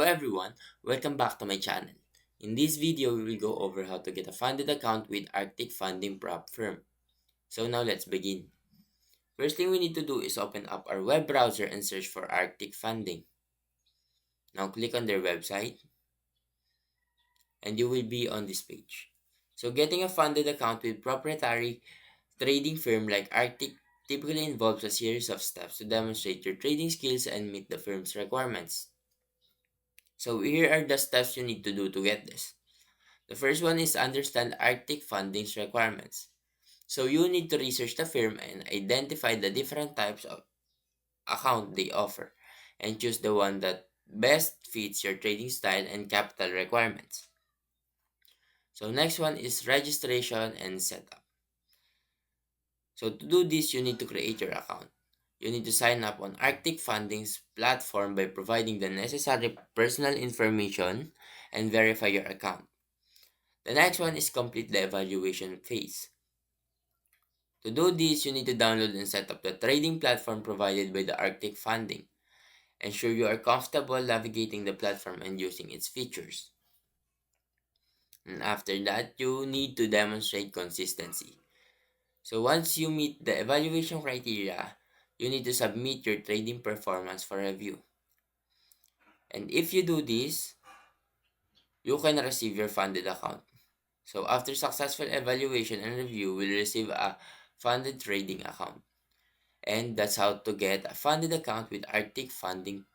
everyone, welcome back to my channel. In this video, we will go over how to get a funded account with Arctic Funding Prop Firm. So now let's begin. First thing we need to do is open up our web browser and search for Arctic Funding. Now click on their website and you will be on this page. So getting a funded account with proprietary trading firm like Arctic typically involves a series of steps to demonstrate your trading skills and meet the firm's requirements. So here are the steps you need to do to get this. The first one is understand Arctic funding's requirements. So you need to research the firm and identify the different types of account they offer and choose the one that best fits your trading style and capital requirements. So next one is registration and setup. So to do this, you need to create your account. You need to sign up on Arctic Funding's platform by providing the necessary personal information and verify your account. The next one is complete the evaluation phase. To do this, you need to download and set up the trading platform provided by the Arctic Funding. Ensure you are comfortable navigating the platform and using its features. And after that, you need to demonstrate consistency. So once you meet the evaluation criteria, you need to submit your trading performance for review. And if you do this, you can receive your funded account. So after successful evaluation and review, we'll receive a funded trading account. And that's how to get a funded account with Arctic Funding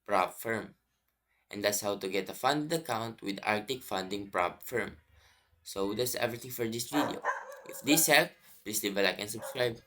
Prop Firm. And that's how to get a funded account with Arctic Funding Prop Firm. So that's everything for this video. If this helped, please leave a like and subscribe.